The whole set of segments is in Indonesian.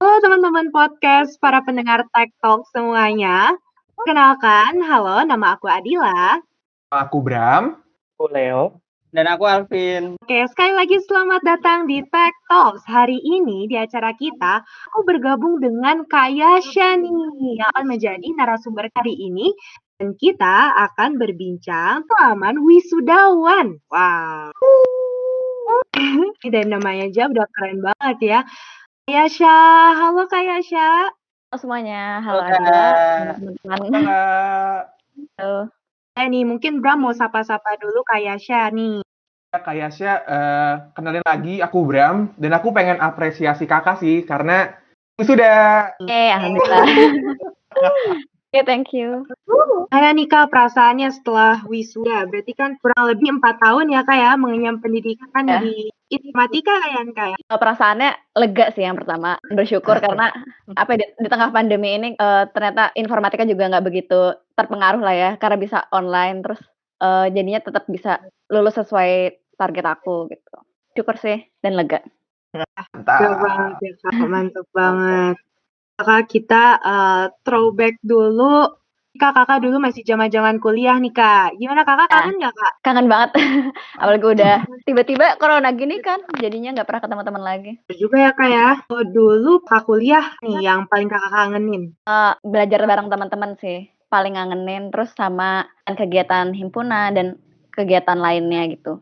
Halo teman-teman podcast, para pendengar Tech Talk semuanya. Perkenalkan, halo, nama aku Adila. Aku Bram. Aku Leo. Dan aku Alvin. Oke, sekali lagi selamat datang di Tech Talks. Hari ini di acara kita, aku bergabung dengan Kak Yasha nih, yang akan menjadi narasumber hari ini. Dan kita akan berbincang pengalaman wisudawan. Wow. Dan namanya aja udah keren banget ya. Kak Yasha, halo Kak Yasha. Halo semuanya, halo Halo, Adila, Kak. teman-teman. Halo. Nih, mungkin Bram mau sapa-sapa dulu Kak Yasha nih. Kak Yasha, kenalin lagi, aku Bram. Dan aku pengen apresiasi kakak sih, karena sudah. Alhamdulillah. Thank you. Gimana nih Kak perasaannya setelah wisuda? Berarti kan kurang lebih 4 tahun ya Kak ya, mengenyam pendidikan Ya. di informatika kan Kak ya? Perasaannya lega sih yang pertama, bersyukur karena di tengah pandemi ini ternyata informatika juga nggak begitu terpengaruh lah ya, karena bisa online terus jadinya tetap bisa lulus sesuai target aku gitu. Syukur sih dan lega. Mantap banget ya Kak, mantap banget. Kak, kita throwback dulu. Kakak dulu masih zaman-zaman kuliah nih Kak. Gimana Kakak kangen nggak Kak? Kangen banget, apalagi udah tiba-tiba corona gini kan, jadinya nggak pernah ketemu teman lagi. Betul juga ya Kak ya. Oh, dulu Kak kuliah nih yang paling Kakak kangenin. Belajar bareng teman-teman sih, paling ngangenin, terus sama kegiatan himpunan dan kegiatan lainnya gitu.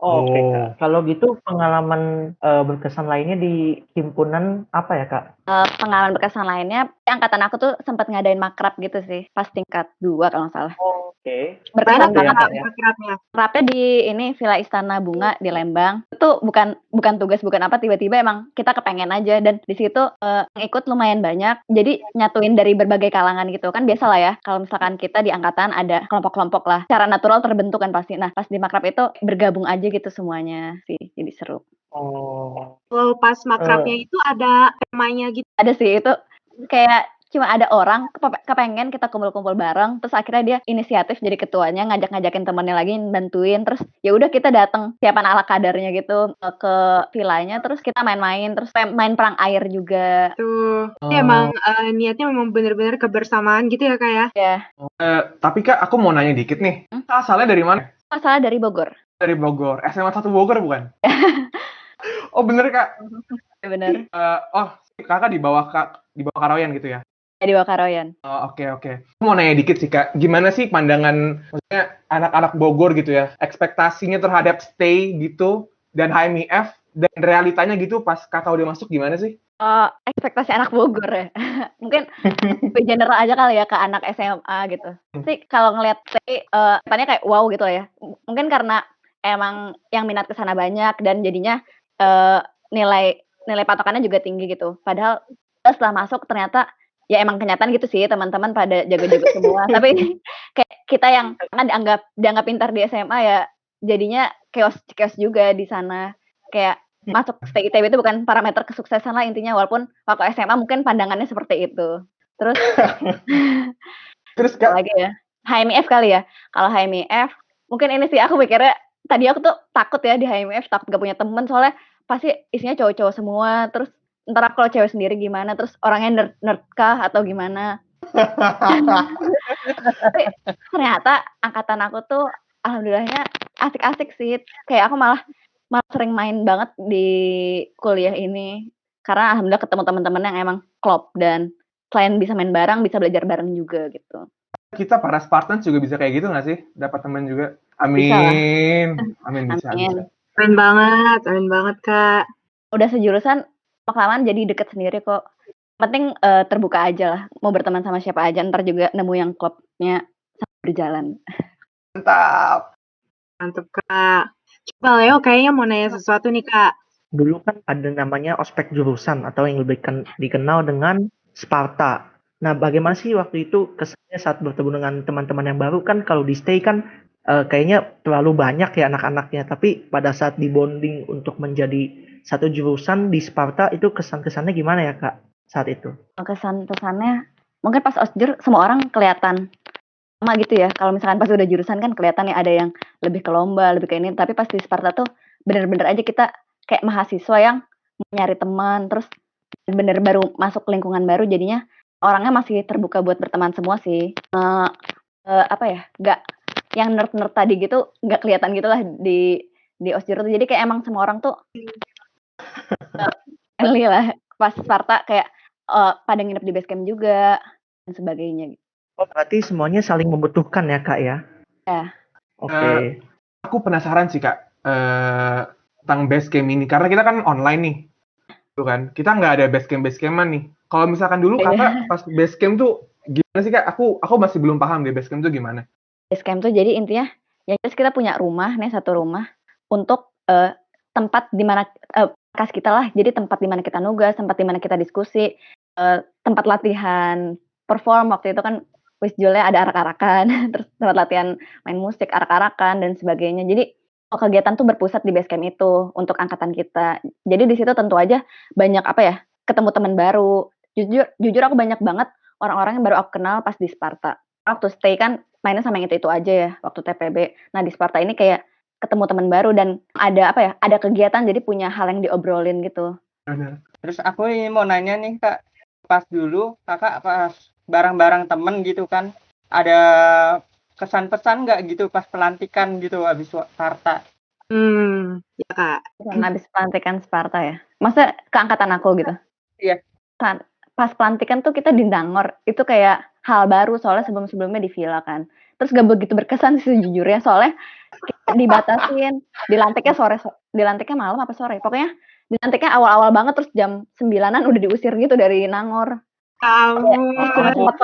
Oke, Kak. Kalau gitu pengalaman berkesan lainnya di himpunan apa ya, Kak? Pengalaman berkesan lainnya, angkatan aku tuh sempat ngadain makrab gitu sih, pas tingkat 2 kalau nggak salah. Oke. Berkesan Mana banget Kak ya. makrabnya? Makrabnya di ini Villa Istana Bunga di Lembang. Itu bukan tugas, bukan apa, tiba-tiba emang kita kepengen aja dan di situ ngikut lumayan banyak. Jadi nyatuin dari berbagai kalangan gitu. Kan biasa lah ya, kalau misalkan kita di angkatan ada kelompok-kelompok lah. Secara natural terbentuk kan pasti. Nah, pas di makrab itu bergabung aja gitu semuanya sih. Jadi seru. Oh. Kalau pas makrabnya itu ada temanya gitu. Ada sih, itu kayak cuma ada orang kepengen kita kumpul-kumpul bareng, terus akhirnya dia inisiatif jadi ketuanya, ngajak-ngajakin temennya lagi bantuin, terus ya udah kita datang siapan ala kadarnya gitu ke villanya, terus kita main-main, terus main perang air juga. Tuh, emang niatnya memang benar-benar kebersamaan gitu ya Kak ya? Ya. Tapi Kak, aku mau nanya dikit nih. Asalnya dari mana? Asalnya dari Bogor. Dari Bogor. SMA 1 Bogor bukan? Oh bener Kak. Bener. Kakak di bawah Karawayan gitu ya? Ya, di Wakaroyan. Oh, oke. Aku mau nanya dikit sih Kak, gimana sih pandangan maksudnya anak-anak Bogor gitu ya, ekspektasinya terhadap stay gitu dan HMIF dan realitanya gitu pas Kakak udah masuk gimana sih? Ekspektasi anak Bogor ya. Mungkin lebih general aja kali ya ke anak SMA gitu. Sih kalau ngeliat stay depannya kayak wow gitu lah ya. Mungkin karena emang yang minat ke sana banyak dan jadinya nilai patokannya juga tinggi gitu. Padahal setelah masuk ternyata ya emang kenyataan gitu sih, teman-teman pada jago-jago semua. Tapi kayak kita yang kan dianggap pintar di SMA ya, jadinya chaos juga di sana. Kayak masuk stay ITB itu bukan parameter kesuksesan lah intinya, walaupun waktu SMA mungkin pandangannya seperti itu. Terus Kak, lagi ya, HMIF kali ya. Kalau HMIF mungkin ini sih aku mikirnya, tadi aku tuh takut ya di HMIF, takut gak punya temen soalnya pasti isinya cowok-cowok semua, terus ntar kalau cewek sendiri gimana, terus orangnya nerd kah atau gimana. Tapi ternyata angkatan aku tuh alhamdulillahnya asik-asik sih, kayak aku malah sering main banget di kuliah ini, karena alhamdulillah ketemu teman-teman yang emang klop dan selain bisa main bareng, bisa belajar bareng juga gitu. kita para Spartans juga bisa kayak gitu nggak sih? Dapat teman juga? Bisa lah. Amin bisa. Amin banget Kak. Udah sejurusan, kelamaan jadi deket sendiri kok. Penting terbuka aja lah, mau berteman sama siapa aja, ntar juga nemu yang klopnya sama berjalan. Mantap Kak. Coba Leo kayaknya mau nanya sesuatu nih Kak. Dulu kan ada namanya ospek jurusan atau yang lebih dikenal dengan Sparta. Nah, bagaimana sih waktu itu kesannya saat bertemu dengan teman-teman yang baru? Kan kalau di stay kan kayaknya terlalu banyak ya anak-anaknya. Tapi pada saat di bonding untuk menjadi satu jurusan di Sparta itu kesan-kesannya gimana ya Kak saat itu? Kesan-kesannya mungkin pas osjur semua orang kelihatan sama gitu ya. Kalau misalkan pas udah jurusan kan kelihatan ya ada yang lebih ke lomba, lebih ke ini. Tapi pas di Sparta tuh bener-bener aja kita kayak mahasiswa yang nyari teman, terus bener baru masuk lingkungan baru jadinya orangnya masih terbuka buat berteman semua sih. Apa ya, nggak yang nerd-nerd tadi gitu nggak kelihatan gitu lah di Osjur tuh. Jadi kayak emang semua orang tuh friendly lah. Pas Sparta kayak pada nginep di base camp juga dan sebagainya. Oh, berarti semuanya saling membutuhkan ya, Kak ya? Ya. Oke. Aku penasaran sih Kak tentang base camp ini karena kita kan online nih, tuh kan kita nggak ada base campan nih. Kalau misalkan dulu Kakak pas base camp tuh gimana sih Kak? Aku masih belum paham deh base camp tuh gimana. Base camp tuh jadi intinya ya kita punya rumah nih, satu rumah untuk tempat di mana kas kita lah. Jadi tempat di mana kita nugas, tempat di mana kita diskusi, tempat latihan perform. Waktu itu kan Wisjulnya ada arak-arakan, terus tempat latihan main musik, arak-arakan dan sebagainya. Jadi kegiatan tuh berpusat di base camp itu untuk angkatan kita. Jadi di situ tentu aja banyak apa ya, ketemu teman baru. Jujur aku banyak banget orang-orang yang baru aku kenal pas di Sparta. Waktu stay kan mainnya sama yang itu aja ya waktu TPB. Nah di Sparta ini kayak ketemu teman baru dan ada apa ya, ada kegiatan jadi punya hal yang diobrolin gitu. Terus aku ini mau nanya nih Kak, pas dulu Kakak pas bareng-bareng temen gitu kan, ada kesan pesan nggak gitu pas pelantikan gitu habis Sparta? Ya Kak. Habis pelantikan Sparta ya. Masa keangkatan aku gitu? Iya. Pas pelantikan tuh kita di Dangor, itu kayak hal baru soalnya sebelum-sebelumnya di villa kan. Terus gak begitu berkesan sih sejujurnya soalnya kita dibatasin, dilantiknya malam apa sore. Pokoknya dilantiknya awal-awal banget terus jam 9-an udah diusir gitu dari Nangor. Cuma sempat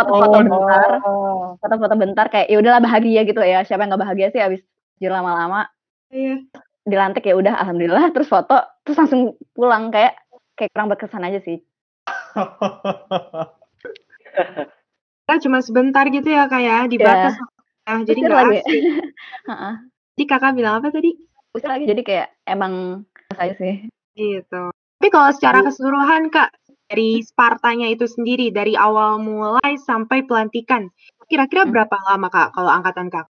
foto-foto bentar kayak ya udahlah bahagia gitu ya. Siapa yang gak bahagia sih abis lama-lama. Iya. Dilantik ya udah alhamdulillah, terus foto terus langsung pulang kayak kurang berkesan aja sih. Kita cuma sebentar gitu ya Kak ya, dibatas. Jadi nggak asik. Jadi Kakak bilang apa tadi? Usir lagi, jadi kayak emang saya sih. Gitu. Tapi kalau secara keseluruhan Kak, dari Spartanya itu sendiri, dari awal mulai sampai pelantikan, kira-kira berapa lama Kak kalau angkatan Kak?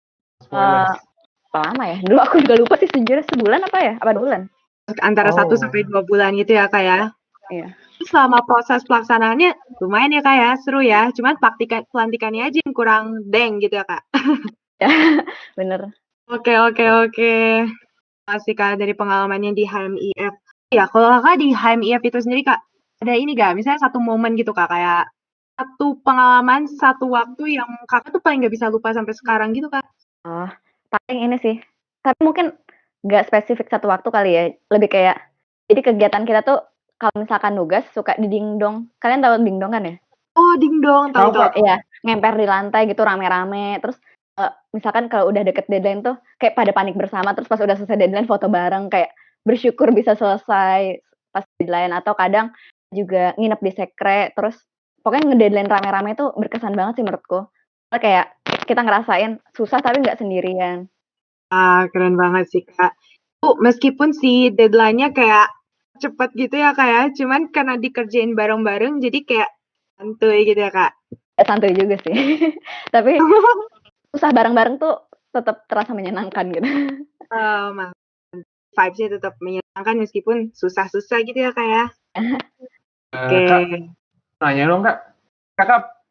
Lama ya? Dulu aku juga lupa sih sejujurnya, sebulan apa ya? Apa 2 bulan? Antara 1 sampai 2 bulan gitu ya Kak ya? Iya. Terus selama proses pelaksanaannya lumayan ya Kak ya, seru ya. Cuman pelantikannya aja yang kurang deng gitu ya Kak? Bener. Oke. Masih Kak dari pengalamannya di HMIF. Ya kalau Kakak di HMIF itu sendiri Kak, ada ini gak? Misalnya satu momen gitu Kak, kayak satu pengalaman, satu waktu yang Kakak tuh paling gak bisa lupa sampai sekarang gitu Kak? Paling ini sih. Tapi mungkin gak spesifik satu waktu kali ya. Lebih kayak, jadi kegiatan kita tuh kalau misalkan nugas suka di dingdong. Kalian tahu dingdong kan ya? Oh dingdong, tahu. Iya, ngemper di lantai gitu rame-rame. Terus misalkan kalau udah deket deadline tuh kayak pada panik bersama. Terus pas udah selesai deadline foto bareng kayak bersyukur bisa selesai pas deadline. Atau kadang juga nginep di sekre. Terus pokoknya ngedeadline rame-rame itu berkesan banget sih menurutku. Kayak kita ngerasain susah tapi nggak sendirian. Keren banget sih Kak. Meskipun si deadline-nya kayak cepet gitu ya Kak ya, cuman karena dikerjain bareng-bareng jadi kayak santuy gitu ya Kak? Santuy juga sih. Tapi susah bareng-bareng tuh tetap terasa menyenangkan gitu. Vibes-nya tetap menyenangkan meskipun susah-susah gitu ya Kak ya? Oke. Kak, nanya dong Kak. Kakak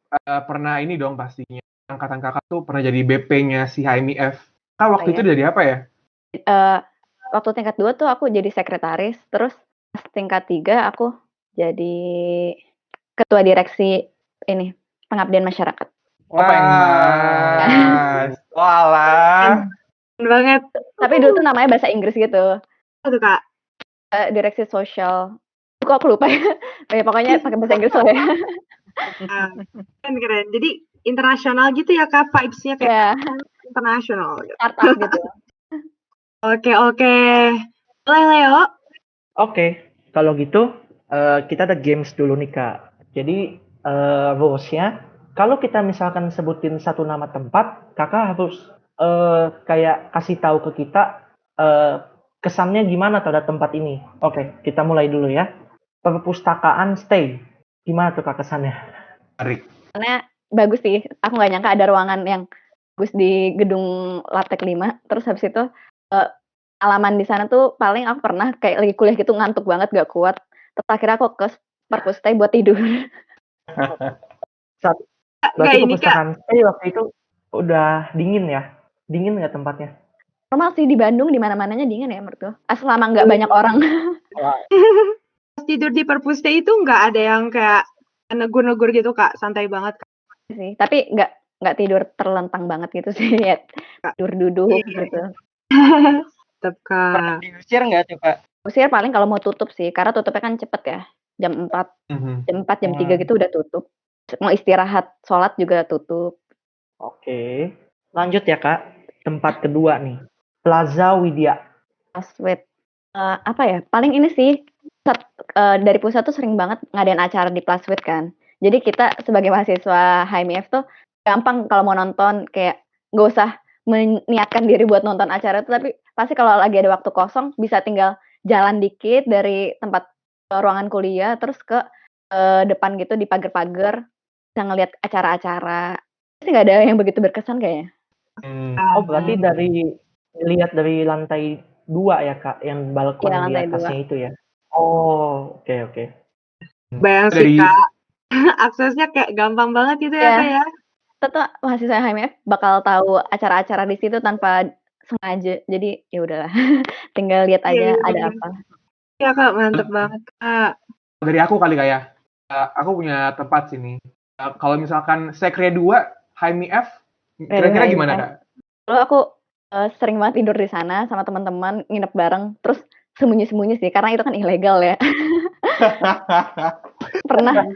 pernah ini dong pastinya. Angkatan Kakak tuh pernah jadi BP-nya si HMIF. Kak waktu itu jadi apa ya? Waktu tingkat 2 tuh aku jadi sekretaris, terus tingkat 3 aku jadi ketua direksi ini pengabdian masyarakat. Walah. Keren banget. Tapi dulu tuh namanya bahasa Inggris gitu. Apa tuh Kak? Direksi sosial. Kok aku lupa ya? Pokoknya pakai bahasa Inggris lah ya. Keren. Jadi internasional gitu ya Kak, vibes-nya kayak internasional gitu. Startup gitu. Oke. Boleh Leo? Oke, kalau gitu kita ada games dulu nih Kak. Jadi rules-nya, kalau kita misalkan sebutin satu nama tempat, Kakak harus kayak kasih tahu ke kita kesannya gimana terhadap tempat ini. Oke, kita mulai dulu ya. Perpustakaan Stay. Gimana tuh Kak kesannya? Menarik. Karena bagus sih. Aku nggak nyangka ada ruangan yang bagus di gedung Laptek 5. Terus habis itu alaman di sana tuh paling aku pernah kayak lagi kuliah gitu ngantuk banget gak kuat. Terus akhirnya aku ke perpustai buat tidur. Saat Kak, berarti ini Kak, perpustakaan saya waktu itu udah dingin ya? Dingin nggak tempatnya? Normal sih di Bandung di mana-mananya dingin ya menurutku. Selama nggak banyak orang pas tidur di perpustai itu nggak ada yang kayak negur-negur gitu Kak, santai banget Kak. sih. Tapi nggak tidur terlentang banget gitu sih. Ya, tidur duduk Iya, gitu. tetep Pernah Kak. diusir nggak tuh Kak? Usir paling kalau mau tutup sih, karena tutupnya kan cepet ya. Jam 4, jam 3 gitu udah tutup. Mau istirahat, sholat juga tutup. Oke. Lanjut ya Kak. Tempat kedua nih. Plaza Widya. Plaswed. Apa ya? Paling ini sih dari pusat tuh sering banget ngadain acara di Plaswed kan. Jadi kita sebagai mahasiswa HMIF tuh gampang kalau mau nonton kayak nggak usah meniatkan diri buat nonton acara itu, tapi pasti kalau lagi ada waktu kosong bisa tinggal jalan dikit dari tempat ruangan kuliah terus ke depan gitu di pagar-pagar bisa ngelihat acara-acara. Sih nggak ada yang begitu berkesan kayaknya. Oh berarti dilihat dari lantai 2 ya Kak, yang balkon Iya, di lantai 2. atasnya itu ya? Oh, oke. Bayang sih Dari Kak, aksesnya kayak gampang banget gitu ya Iya. Kak ya. Tetap mahasiswa HMF bakal tahu acara-acara di situ tanpa sengaja. Jadi ya udahlah, tinggal lihat aja Iya, ada iya. apa. Iya Kak, mantep banget Kak. dari aku kali Kak ya. Aku punya tempat sini. Kalau misalkan Sekre 2, HMIF, kira-kira HMIF. gimana Kak? Dulu aku sering banget tidur di sana sama teman-teman, nginep bareng, terus sembunyi-sembunyi sih karena itu kan ilegal ya. Pernah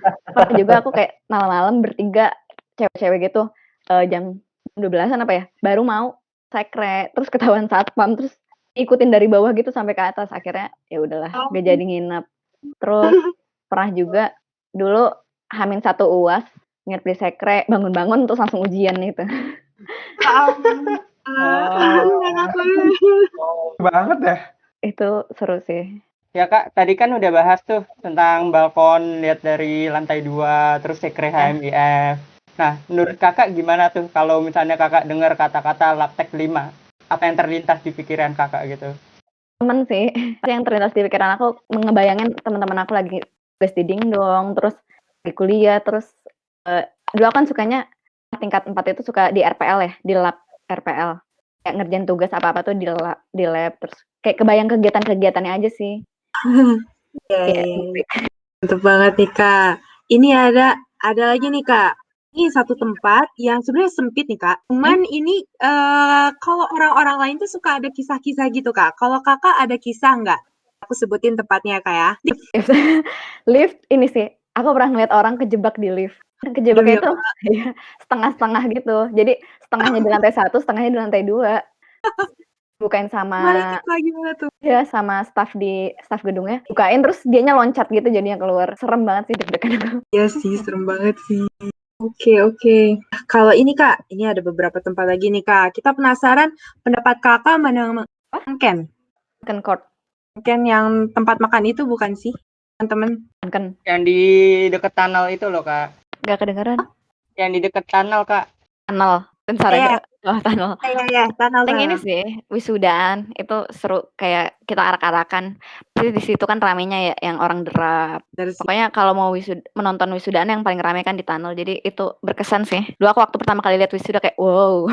juga aku kayak malam-malam bertiga cewek-cewek gitu jam 12-an apa ya, baru mau sekre, terus ketahuan satpam, terus ikutin dari bawah gitu sampai ke atas. Akhirnya ya udahlah, gak jadi nginep. Terus pernah juga dulu H-1 UAS nginep di sekre, bangun-bangun terus langsung ujian gitu. Ya ampun. Enak banget. Banget ya. Itu seru sih. Ya Kak, tadi kan udah bahas tuh tentang balkon lihat dari lantai 2, terus sekre HMIF. Nah, menurut Kakak gimana tuh kalau misalnya Kakak dengar kata-kata Laptek 5? Apa yang terlintas di pikiran Kakak gitu? Temen sih, yang terlintas di pikiran aku ngebayangin teman-teman aku lagi tugas di Dingdong, terus di kuliah, terus dulu aku kan sukanya tingkat 4 itu suka di RPL ya, di lab RPL. Kayak ngerjain tugas apa-apa tuh di lab, terus kayak kebayang kegiatan-kegiatannya aja sih. Iya. Mantep banget nih Kak. Ini ada lagi nih Kak. Ini satu tempat yang sebenarnya sempit nih Kak. Cuman ini kalau orang-orang lain tuh suka ada kisah-kisah gitu Kak. Kalau Kakak ada kisah nggak? Aku sebutin tempatnya Kak ya. Lift ini sih, aku pernah ngeliat orang kejebak di lift. Kejebaknya itu ya, setengah-setengah gitu. Jadi setengahnya di lantai 1, setengahnya di lantai 2. Bukain sama Gimana tuh? ya sama staf gedungnya. Bukain terus dianya loncat gitu jadinya keluar. Serem banget sih deg-degan aku. Iya sih, serem banget sih. Oke. Kalau ini Kak, ini ada beberapa tempat lagi nih Kak. Kita penasaran pendapat Kakak mana Ken? Ken court. Ken yang tempat makan itu bukan sih, teman-teman? Ken. Yang di deket tunnel itu loh Kak. Gak kedengeran. Yang di deket tunnel Kak. Tunnel. Bentar aja. Oh, tunnel. Iya, tunnel. Paling ini sih wisudaan itu seru kayak kita arak-arakan. Jadi di situ kan ramenya ya yang orang derap. Pokoknya kalau mau menonton wisudaan yang paling rame kan di tunnel. Jadi itu berkesan sih. Dulu aku waktu pertama kali lihat wisuda kayak wow.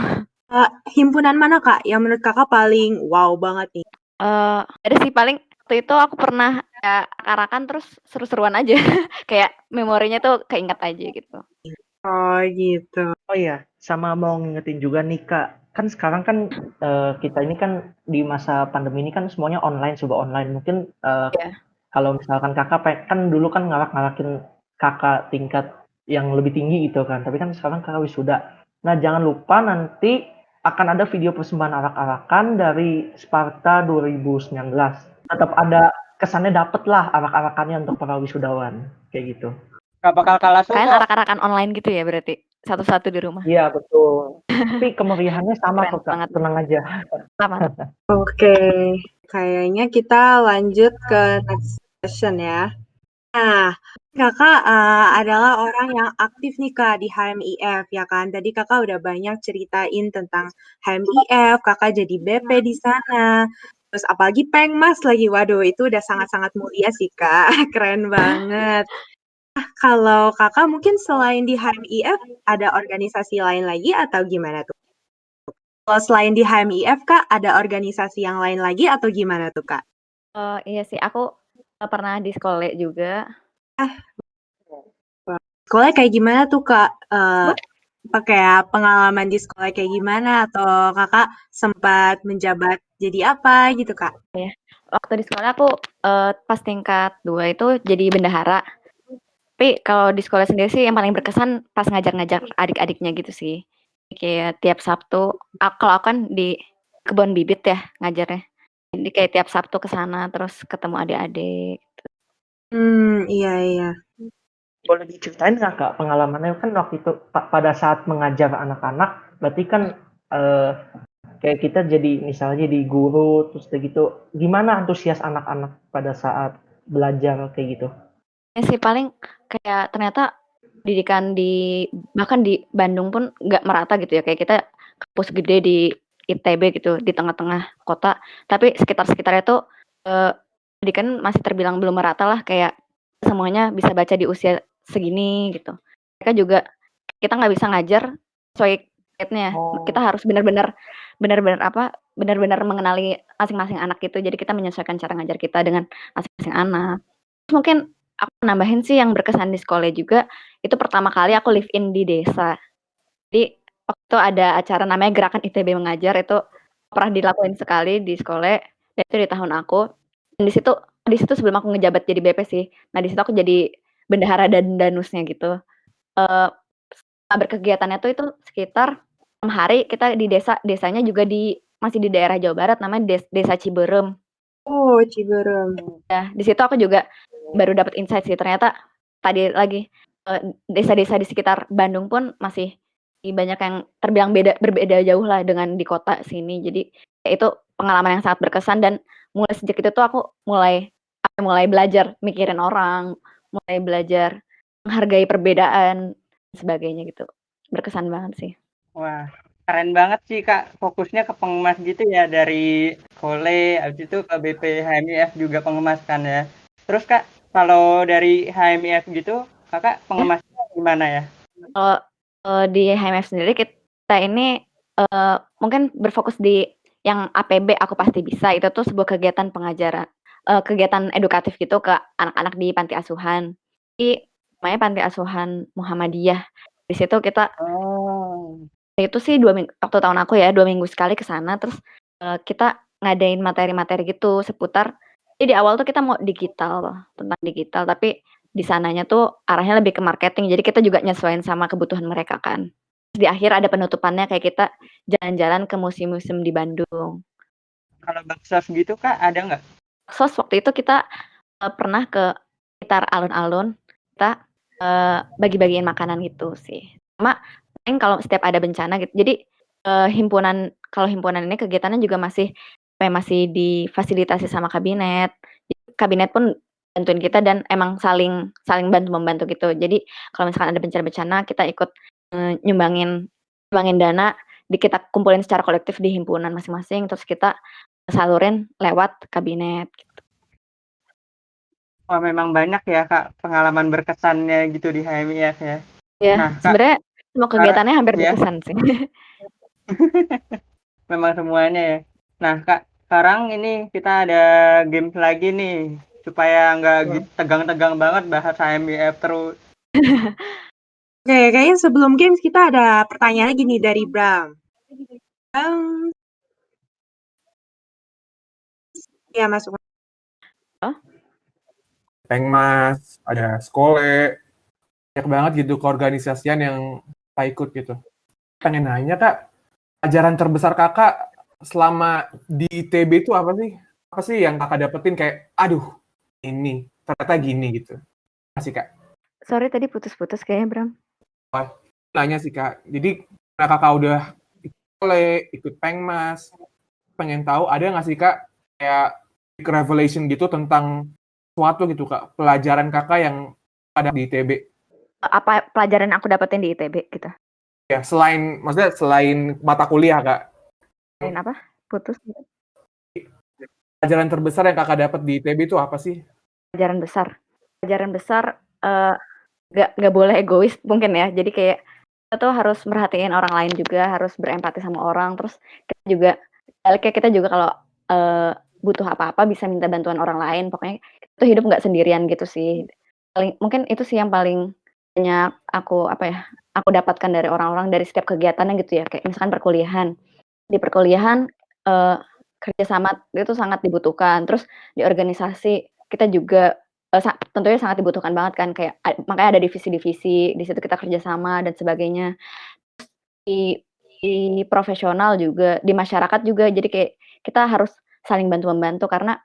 Himpunan mana Kak yang menurut Kakak paling wow banget nih? Ada sih paling waktu itu aku pernah ya arak-arakan terus seru-seruan aja. Kayak memorinya tuh keinget aja gitu. Oh gitu. Oh iya, sama mau ngingetin juga nih Kak, kan sekarang kan kita ini kan di masa pandemi ini kan semuanya online, serba online. Mungkin kalau misalkan Kakak kan dulu kan ngarak-ngarakin Kakak tingkat yang lebih tinggi gitu kan, tapi kan sekarang Kakak wisuda. Nah jangan lupa nanti akan ada video persembahan arak-arakan dari Sparta 2019. Tetap ada kesannya, dapet lah arak-arakannya untuk para wisudawan kayak gitu. Gak bakal kalah seru. Kalian arak-arakan online gitu ya berarti? Satu-satu di rumah? Iya betul. Tapi kemeriahannya sama kok Kak, tenang aja. Sama. Oke, kayaknya kita lanjut ke next session ya. Nah, Kakak adalah orang yang aktif nih Kak di HMIF ya kan? Tadi Kakak udah banyak ceritain tentang HMIF, Kakak jadi BP di sana. Terus apalagi Pengmas lagi, waduh itu udah sangat-sangat mulia sih Kak, keren banget. Kalau Kakak mungkin selain di HMIF ada organisasi lain lagi atau gimana tuh? Kalau selain di HMIF Kak, ada organisasi yang lain lagi atau gimana tuh Kak? Iya sih, aku pernah di sekolah juga. Sekolah kayak gimana tuh Kak? Apa? Kayak pengalaman di sekolah kayak gimana? Atau Kakak sempat menjabat jadi apa gitu Kak? Waktu di sekolah aku pas tingkat 2 itu jadi bendahara. Tapi kalau di sekolah sendiri sih yang paling berkesan pas ngajar-ngajar adik-adiknya gitu sih. Kayak tiap Sabtu, kalau aku kan di kebun bibit ya ngajarnya. Jadi kayak tiap Sabtu ke sana terus ketemu adik-adik. Iya iya. Boleh diceritain nggak Kak pengalamannya kan waktu itu pada saat mengajar anak-anak, berarti kan kayak kita jadi misalnya jadi guru terus kayak gitu, gimana antusias anak-anak pada saat belajar kayak gitu? Ya sih paling kayak ternyata pendidikan bahkan di Bandung pun nggak merata gitu ya, kayak kita kampus gede di ITB gitu, di tengah-tengah kota, tapi sekitar-sekitarnya tuh, pendidikan masih terbilang belum merata lah, kayak semuanya bisa baca di usia segini gitu. Mereka juga kita nggak bisa ngajar sesuai grade-nya, kita Oh, harus benar-benar apa, benar-benar mengenali masing-masing anak gitu, jadi kita menyesuaikan cara ngajar kita dengan masing-masing anak. Terus mungkin aku nambahin sih yang berkesan di sekolah juga, itu pertama kali aku live in di desa. Jadi waktu itu ada acara namanya Gerakan ITB Mengajar, itu pernah dilakuin sekali di sekolah, dan itu di tahun aku. Dan di situ sebelum aku ngejabat jadi BP sih. Nah, di situ aku jadi bendahara dan danusnya gitu. Eee, berkegiatannya tuh itu sekitar 6 hari kita di desanya juga masih di daerah Jawa Barat namanya Desa Ciberem. Oh, Ciberem. Ya, di situ aku juga baru dapat insight sih ternyata tadi lagi, desa-desa di sekitar Bandung pun masih banyak yang terbilang berbeda jauh lah dengan di kota sini. Jadi, ya itu pengalaman yang sangat berkesan dan mulai sejak itu tuh aku mulai belajar mikirin orang, mulai belajar menghargai perbedaan, dan sebagainya gitu. Berkesan banget sih. Wah, keren banget sih Kak, fokusnya ke pengemas gitu ya, dari Kole, habis itu ke BP HMIF juga pengemas kan ya. Terus Kak, kalau dari HMIF gitu, Kakak Ya, pengemasnya gimana ya? kalau, di HMF sendiri kita ini, mungkin berfokus di yang APB Aku Pasti Bisa, itu tuh sebuah kegiatan pengajaran kegiatan edukatif gitu ke anak-anak di panti asuhan. Namanya Panti Asuhan Muhammadiyah. Di situ kita Oh. itu sih waktu tahun aku ya, 2 minggu sekali ke sana, terus, kita ngadain materi-materi gitu seputar jadi di awal tuh kita mau digital, tentang digital, tapi di sananya tuh arahnya lebih ke marketing, jadi kita juga nyesuaiin sama kebutuhan mereka kan. Di akhir ada penutupannya kayak kita jalan-jalan ke museum-museum di Bandung. Kalau baksos gitu Kak, ada nggak? Waktu itu kita, pernah ke sekitar alun-alun, kita, bagi-bagiin makanan gitu sih. Sama paling kalau setiap ada bencana gitu. Jadi, kalau himpunan ini kegiatannya juga masih difasilitasi sama kabinet. Kabinet pun bantuin kita dan emang saling saling bantu-membantu gitu. Jadi kalau misalkan ada bencana-bencana kita ikut, nyumbangin nyumbangin dana, kita kumpulin secara kolektif di himpunan masing-masing, terus kita salurin lewat kabinet. Wah, memang banyak ya Kak, pengalaman berkesannya gitu di HMIF ya. Ya, Nah Kak, sebenarnya semua kegiatannya hampir ya, berkesan sih. memang semuanya ya. Nah Kak, sekarang ini kita ada games lagi nih, supaya nggak tegang-tegang banget bahas HMIF terus. Oke, kayaknya sebelum games kita ada pertanyaan lagi nih dari Bram. Ya masuk. Pengmas, ada skole, banyak banget gitu keorganisasian yang Kak ikut gitu. Pengen nanya Kak, ajaran terbesar Kakak selama di ITB itu apa sih? Apa sih yang Kakak dapetin kayak, aduh ini ternyata gini gitu. Masih Kak? Sorry tadi putus-putus kayaknya, Bram. Nanya sih Kak, jadi karena Kakak udah ikut skole, ikut Pengmas, pengen tahu ada nggak sih Kak kayak big revelation gitu tentang sesuatu gitu Kak, pelajaran Kakak yang ada di ITB? Apa pelajaran yang aku dapetin di ITB gitu? Ya, maksudnya selain mata kuliah, Kak. Selain apa? Putus? Pelajaran terbesar yang Kakak dapat di ITB itu apa sih? Pelajaran besar, nggak boleh egois mungkin ya. Jadi kayak kita tuh harus merhatiin orang lain juga, harus berempati sama orang. Terus kita juga kayak kita juga kalau butuh apa-apa bisa minta bantuan orang lain. Pokoknya itu hidup nggak sendirian gitu sih. Mungkin itu sih yang paling banyak aku dapatkan dari orang-orang dari setiap kegiatannya gitu ya. Kayak misalkan perkuliahan. Di perkuliahan kerjasama itu sangat dibutuhkan. Terus di organisasi kita juga tentunya sangat dibutuhkan banget kan kayak makanya ada divisi-divisi, di situ kita kerjasama dan sebagainya. Di profesional juga, di masyarakat juga, jadi kayak kita harus saling bantu-membantu karena,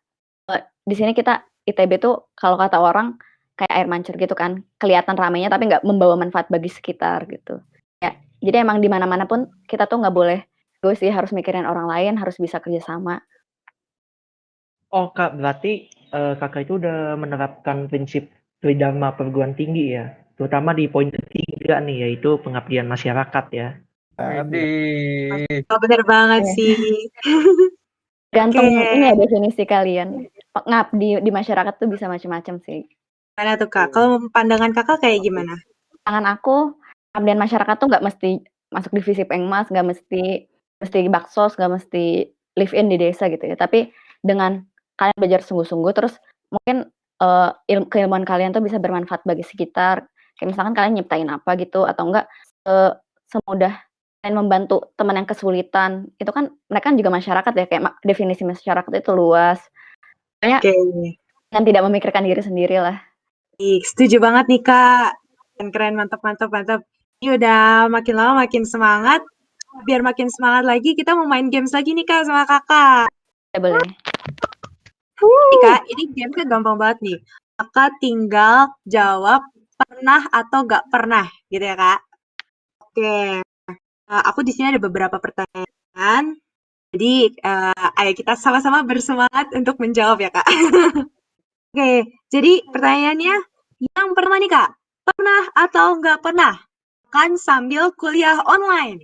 di sini kita ITB tuh kalau kata orang kayak air mancur gitu kan, kelihatan ramainya tapi nggak membawa manfaat bagi sekitar gitu. Ya, jadi emang di mana-mana pun kita tuh nggak boleh egois sih, harus mikirin orang lain, harus bisa kerjasama. Oh Kak, berarti Kakak itu udah menerapkan prinsip Tridharma perguruan tinggi ya, terutama di poin ketiga nih, yaitu pengabdian masyarakat ya. Aduh. Oh, bener banget Iya. sih. Gantung Oke. ini ya definisi kalian. Ngabdi di masyarakat tuh bisa macam-macam sih. Gimana tuh Kak? Kalau pandangan Kakak kayak gimana? Tangan aku, pengabdian masyarakat tuh nggak mesti masuk divisi Pengmas, nggak mesti Baksos, nggak mesti live in di desa gitu ya. Tapi dengan kalian belajar sungguh-sungguh, terus mungkin keilmuan kalian tuh bisa bermanfaat bagi sekitar. Kayak misalkan kalian nyiptain apa gitu, atau enggak semudah kalian membantu teman yang kesulitan. Itu kan mereka kan juga masyarakat ya, kayak definisi masyarakat itu luas. Makanya Oke. kan tidak memikirkan diri sendiri lah. Setuju banget nih Kak. Keren, mantap, mantap, mantap. Ini udah makin lama makin semangat. Biar makin semangat lagi, kita mau main games lagi nih Kak sama Kakak. Ya boleh. Nih Kak, ini gamesnya gampang banget nih. Kakak tinggal jawab pernah atau gak pernah, gitu ya Kak. Oke. Aku di sini ada beberapa pertanyaan. Jadi, ayo kita sama-sama bersemangat untuk menjawab ya Kak. Oke, jadi pertanyaannya, yang pertama nih Kak, pernah atau nggak pernah kan sambil kuliah online?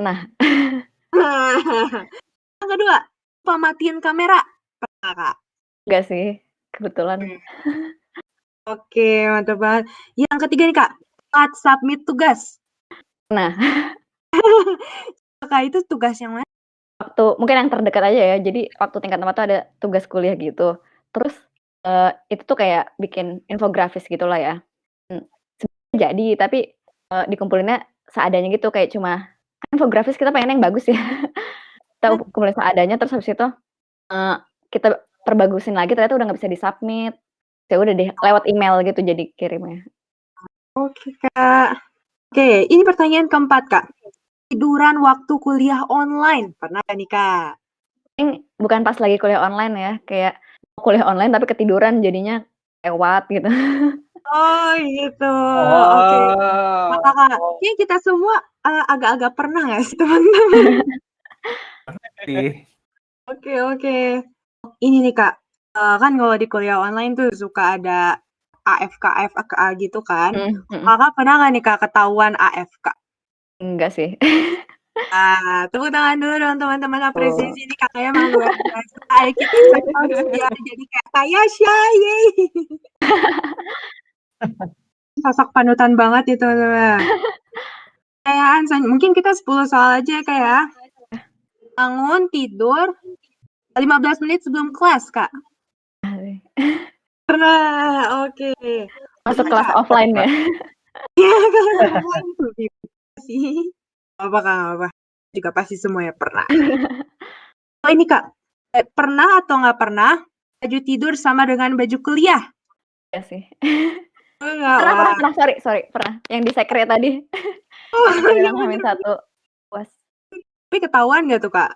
Nah, Yang kedua, lupa matiin kamera? Pernah Kak? enggak sih, kebetulan. Oke, mantap banget. Yang ketiga nih Kak, telat submit tugas. Nah, Kak, itu tugas yang mana? mungkin yang terdekat aja ya, jadi waktu tingkat 4 tuh ada tugas kuliah gitu. Terus, itu tuh kayak bikin infografis gitulah ya. Sebenarnya jadi, tapi, dikumpulinnya seadanya gitu, kayak cuma kan infografis kita pengennya yang bagus ya. Kita kumpulin seadanya, terus habis itu, kita perbagusin lagi, ternyata udah nggak bisa di-submit. Ya udah deh, lewat email gitu jadi kirimnya. Oke Kak. Oke, ini pertanyaan keempat Kak. Tiduran waktu kuliah online, pernah nggak nih Kak? Paling bukan pas lagi kuliah online ya, kayak kuliah online tapi ketiduran jadinya lewat gitu. Oh gitu, oke. Nah, Oh. Kakak, kayaknya kita semua agak-agak pernah nggak sih teman-teman? Sih. Oke, oke. Ini nih Kak, kan kalau di kuliah online tuh suka ada AFK, AFK gitu kan. Mhm. Kakak pernah nggak nih Kak ketahuan AFK? Enggak sih. Tepuk tangan dulu dong teman-teman, Oh. apresiasi ini Kakaknya emang luar biasa. Ayo kita check out biar jadi kayak Kayasha, yeay. Sosok panutan banget itu teman-teman. Pertanyaan mungkin kita 10 soal aja Kak ya. Bangun, tidur, 15 menit sebelum kelas, Kak. Pernah, oke. Masuk kelas offline ya. Iya, kelas offline lebih sih. Nggak apa-apa, Kak, nggak apa-apa. Juga pasti semuanya pernah. Oh ini Kak, pernah atau nggak pernah baju tidur sama dengan baju kuliah? Iya sih. Oh, enggak, Pernah, sorry, pernah. Yang di sekre tadi. Oh, Yang iya bilang bener. H-1 puas. Tapi ketahuan nggak tuh Kak?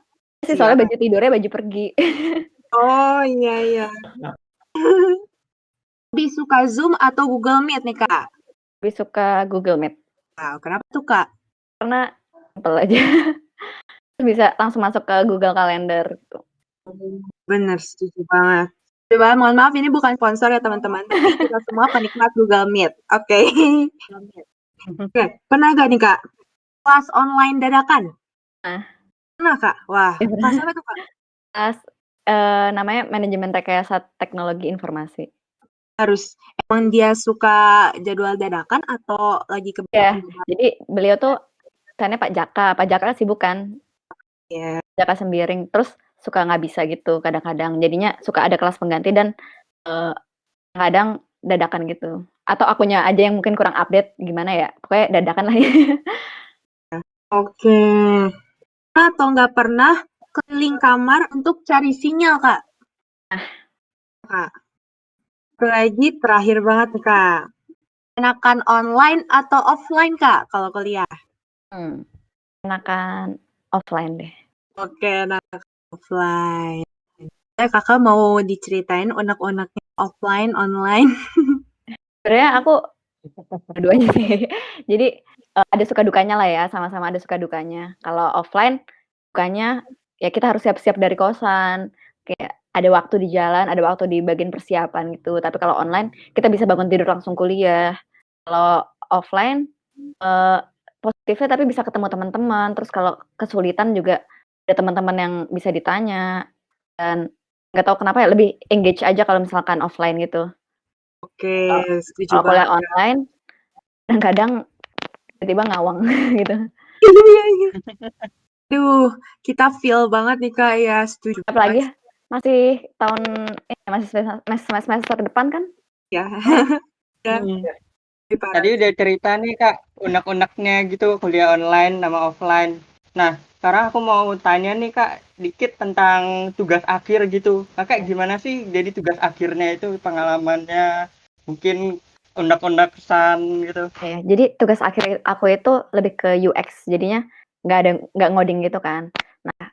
Sih soalnya baju tidurnya baju pergi. Oh iya, iya. Lebih suka Zoom atau Google Meet nih Kak? Lebih suka Google Meet. Nah, kenapa tuh Kak? Karena simpel aja. Bisa langsung masuk ke Google Calendar gitu. Bener, setuju banget. Setuju banget, mohon maaf ini bukan sponsor ya teman-teman, tapi kita semua penikmat Google Meet. Oke. Oke, pernah gak nih Kak, kelas online dadakan? Nah. Pernah Kak? Wah, kelas apa tuh Kak? Kelas namanya manajemen rekayasa teknologi informasi. Harus emang dia suka jadwal dadakan atau lagi Ya, kebetulan? jadi beliau tuh misalnya Pak Jaka kan sibuk kan, Ya. Jaka Sembiring, terus suka nggak bisa gitu kadang-kadang. Jadinya suka ada kelas pengganti dan eh, kadang dadakan gitu. Atau akunya aja yang mungkin kurang update gimana ya. Pokoknya dadakan lah ya. Oke. Atau nggak pernah keliling kamar untuk cari sinyal, Kak? Kak. Satu lagi terakhir banget nih, Kak. Enakan online atau offline, Kak, kalau kuliah? Enakan offline deh. Oke, enakan offline. Kakak mau diceritain unek-uneknya offline, online? Sebenarnya aku keduanya sih. Jadi ada suka dukanya lah ya, sama-sama ada suka dukanya. Kalau offline dukanya ya kita harus siap-siap dari kosan. Kayak ada waktu di jalan, ada waktu di bagian persiapan gitu. Tapi kalau online kita bisa bangun tidur langsung kuliah. Kalau offline positifnya tapi bisa ketemu teman-teman. Terus kalau kesulitan juga ada teman-teman yang bisa ditanya. Dan nggak tahu kenapa ya lebih engage aja kalau misalkan offline gitu. Oke, setuju Kalau kuliah banget. online kadang-kadang tiba-tiba ngawang gitu. Iya, iya. Duh, kita feel banget nih, Kak, ya. Setuju Apalagi banget. masih tahun masih semester depan kan? Ya. Ya, Hmm. lebih parah. Tadi udah cerita nih Kak, unek-uneknya gitu kuliah online sama offline. Nah, sekarang aku mau tanya nih Kak, dikit tentang tugas akhir gitu. Kakak gimana sih jadi tugas akhirnya itu pengalamannya? Mungkin unek-unek kesan gitu. Ya, jadi tugas akhir aku itu lebih ke UX, jadinya nggak ngoding gitu kan. Nah,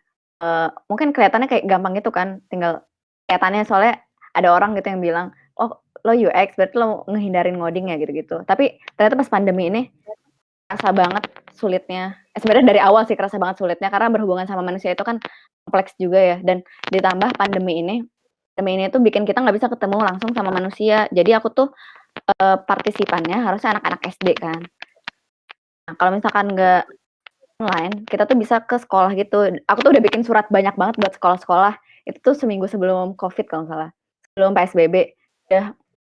mungkin kelihatannya kayak gampang gitu kan, tinggal kelihatannya soalnya ada orang gitu yang bilang, oh lo UX berarti lo ngehindarin ngoding ya gitu-gitu. Tapi ternyata pas pandemi ini kerasa banget sulitnya. Sebenarnya dari awal sih kerasa banget sulitnya karena berhubungan sama manusia itu kan kompleks juga ya. Dan ditambah pandemi ini tuh bikin kita nggak bisa ketemu langsung sama manusia. Jadi aku tuh partisipannya harusnya anak-anak SD kan. Nah, kalau misalkan nggak online, kita tuh bisa ke sekolah gitu. Aku tuh udah bikin surat banyak banget buat sekolah-sekolah. Itu tuh seminggu sebelum COVID kalau nggak salah. Sebelum PSBB. Udah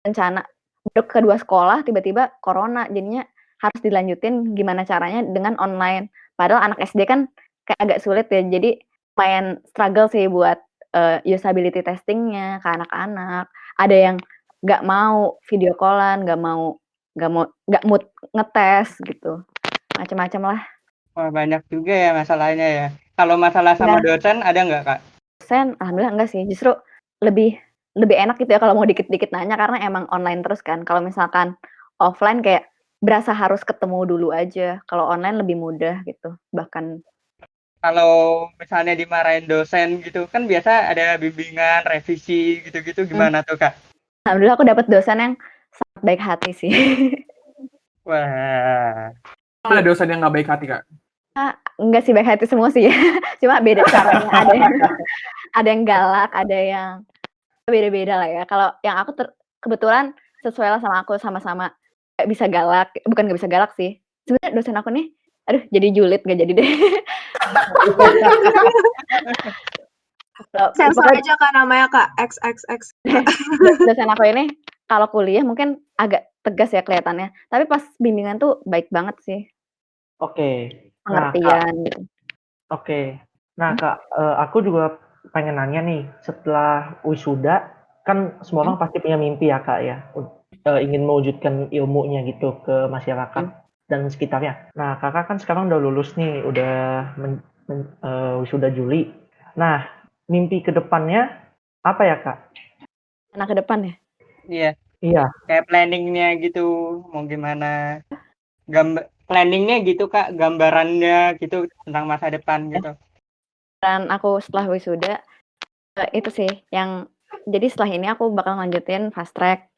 rencana. Baru kedua sekolah, tiba-tiba corona. Jadinya harus dilanjutin gimana caranya dengan online. Padahal anak SD kan kayak agak sulit ya. Jadi lumayan struggle sih buat usability testingnya ke anak-anak. Ada yang nggak mau video callan, nggak mood ngetes gitu. Macam-macam lah. Wah, banyak juga ya masalahnya ya. Kalau masalah sama Ya, dosen ada nggak Kak? dosen alhamdulillah enggak sih. Justru lebih lebih enak gitu ya kalau mau dikit-dikit nanya karena emang online terus kan. Kalau misalkan offline kayak berasa harus ketemu dulu aja. Kalau online lebih mudah gitu. Bahkan Kalau misalnya dimarahin dosen gitu, kan biasa ada bimbingan, revisi gitu-gitu gimana tuh Kak? alhamdulillah aku dapat dosen yang sangat baik hati sih. Wah, Ada dosen yang nggak baik hati, Kak? Enggak sih baik hati semua sih ya. Cuma beda caranya. Ada yang galak, ada yang beda-beda lah ya. Kalau yang aku kebetulan sesuai lah sama aku sama-sama nggak bisa galak, bukan nggak bisa galak sih. Sebenarnya dosen aku nih, aduh jadi julid nggak jadi deh. Sensor Pokoknya aja, Kak, namanya, Kak. XXX. dosen aku ini kalau kuliah mungkin agak tegas ya kelihatannya, tapi pas bimbingan tuh baik banget sih, Oke. Nah, Kak, pengertian gitu. oke. Nah, Kak, aku juga pengen nanya nih, setelah wisuda, kan semua orang pasti punya mimpi ya, Kak ya, ingin mewujudkan ilmunya gitu ke masyarakat dan sekitarnya. Nah, Kakak kan sekarang udah lulus nih, udah wisuda Juli. Nah, mimpi ke depannya apa ya, Kak? Nah ke depan ya. iya. Iya. Kayak planningnya gitu, mau gimana? Planningnya gitu Kak, gambarannya gitu tentang masa depan gitu. Dan aku setelah wisuda itu sih yang jadi setelah ini aku bakal lanjutin fast track.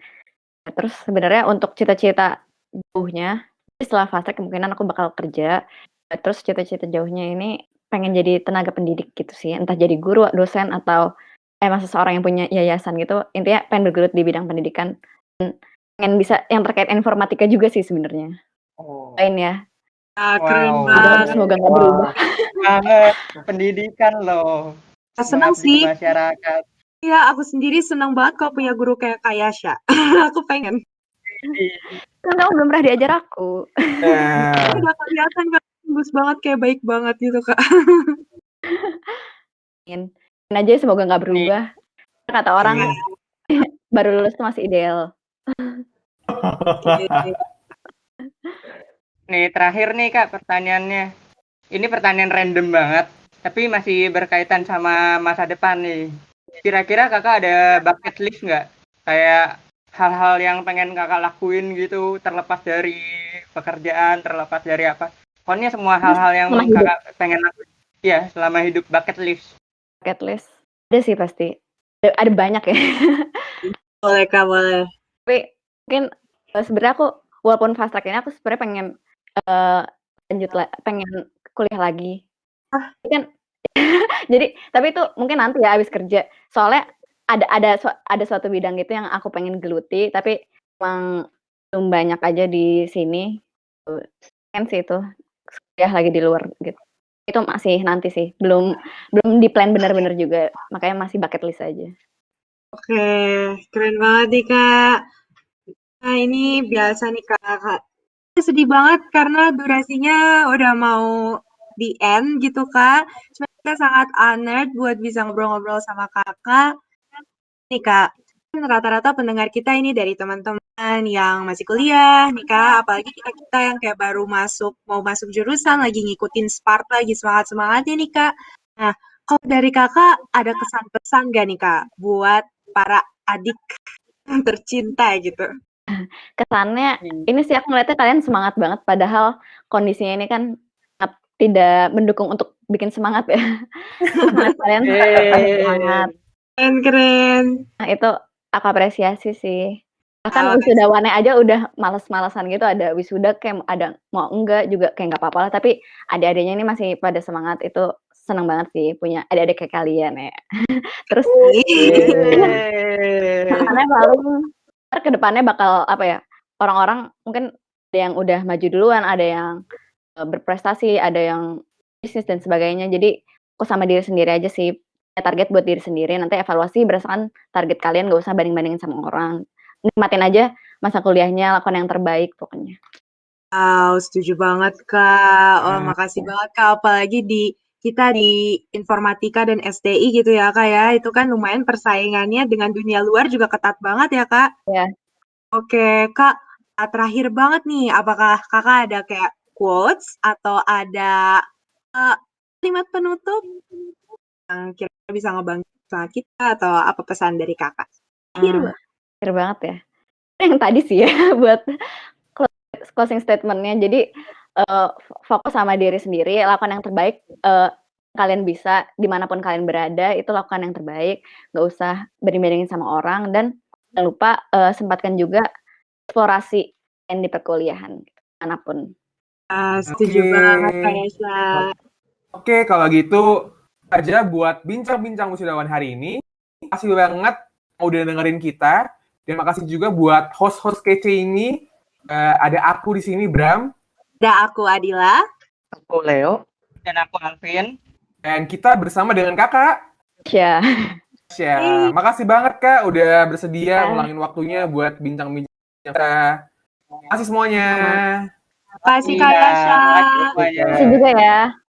Terus sebenarnya untuk cita-cita jauhnya, setelah fast track kemungkinan aku bakal kerja. Terus cita-cita jauhnya ini pengen jadi tenaga pendidik gitu sih, entah jadi guru, dosen atau emang seseorang yang punya yayasan gitu. Intinya pengen bergelut di bidang pendidikan. Dan pengen bisa yang terkait informatika juga sih sebenarnya. Oh. Lain ya. Keren Wow, banget. Semoga nggak berubah. banget pendidikan loh. Senang Mengabdi ke sih. masyarakat. Ya, aku sendiri senang banget kalau punya guru kayak Kak Yasha. Aku pengen. Kan kamu belum pernah diajar aku. Udah kelihatan Kak, bagus banget, kayak baik banget gitu, Kak. Ingin aja semoga nggak Nih, berubah. Kata orang baru lulus tuh masih ideal. nih terakhir nih Kak pertanyaannya. Ini pertanyaan random banget, tapi masih berkaitan sama masa depan nih. Kira-kira Kakak ada bucket list nggak? Kayak hal-hal yang pengen Kakak lakuin gitu, terlepas dari pekerjaan, terlepas dari apa. Pokoknya semua hal-hal yang Selama hidup. Kakak pengen lakuin. Iya, selama hidup bucket list. Bucket list. Ada sih pasti. Ada banyak ya. Boleh, Kak, boleh. Tapi mungkin sebenarnya aku walaupun fast track ini aku sebenarnya pengen lanjut pengen kuliah lagi. Kan jadi tapi itu mungkin nanti ya habis kerja. Soalnya ada suatu bidang gitu yang aku pengen geluti tapi emang belum banyak aja di sini. Kan sih itu kuliah lagi di luar gitu. Itu masih nanti sih. Belum di plan benar-benar juga. Makanya masih bucket list aja. Oke, keren banget nih, Kak. Nah, ini biasa nih, Kak. Sedih banget karena durasinya udah mau di end gitu, Kak. Cuma kita sangat honored buat bisa ngobrol-ngobrol sama Kakak. Nih, Kak, kan rata-rata pendengar kita ini dari teman-teman yang masih kuliah nih, Kak. Apalagi kita-kita yang kayak baru mau masuk jurusan, lagi ngikutin Sparta, lagi semangat-semangatnya nih, Kak. Nah, kalau dari Kakak ada kesan-pesan gak nih, Kak, buat para adik tercinta gitu? Kesannya ini sih aku ngeliatnya kalian semangat banget padahal kondisinya ini kan tidak mendukung untuk bikin semangat ya. Kalian semangat. Keren. Nah, itu aku apresiasi sih. Bahkan wisudawannya aja udah males-malesan gitu, ada wisuda kayak ada mau enggak juga kayak nggak apa-apa lah, tapi adik-adiknya ini masih pada semangat, itu seneng banget sih punya adik-adik kayak kalian ya. Terus karena paling ke depannya bakal apa ya, orang-orang mungkin ada yang udah maju duluan, ada yang berprestasi, ada yang bisnis dan sebagainya. Jadi aku sama diri sendiri aja sih, target buat diri sendiri, nanti evaluasi berdasarkan target kalian, gak usah banding-bandingin sama orang. Nikmatin aja masa kuliahnya, lakukan yang terbaik pokoknya. Wow, setuju banget, Kak. Oh, makasih banget, Kak. Apalagi kita di informatika dan STI gitu ya, Kak ya. Itu kan lumayan persaingannya dengan dunia luar juga ketat banget ya, Kak. Ya. Oke, Kak. Terakhir banget nih, apakah Kakak ada kayak quotes atau ada kalimat penutup yang kira-kira bisa ngebangkitin semangat kita atau apa pesan dari Kakak? Terakhir banget ya. Yang tadi sih ya buat closing statement-nya. Jadi fokus sama diri sendiri, lakukan yang terbaik. Kalian bisa dimanapun kalian berada itu lakukan yang terbaik. Gak usah banding-bandingin sama orang dan jangan lupa sempatkan juga eksplorasi yang di perkuliahan manapun. Setuju banget, Kak Yasha. Oke, kalau gitu aja buat bincang-bincang wisudawan hari ini. Makasih banget udah dengerin kita. Dan makasih juga buat host-host kece ini. Ada aku di sini, Bram. Ada aku, Adila. Aku Leo. Dan aku Alvin. Dan kita bersama dengan Kakak. Ya. Makasih banget, Kak, udah bersedia ngulangin waktunya buat bincang-bincang kita. Makasih semuanya. Makasih, Kak Yasha. Makasih juga ya.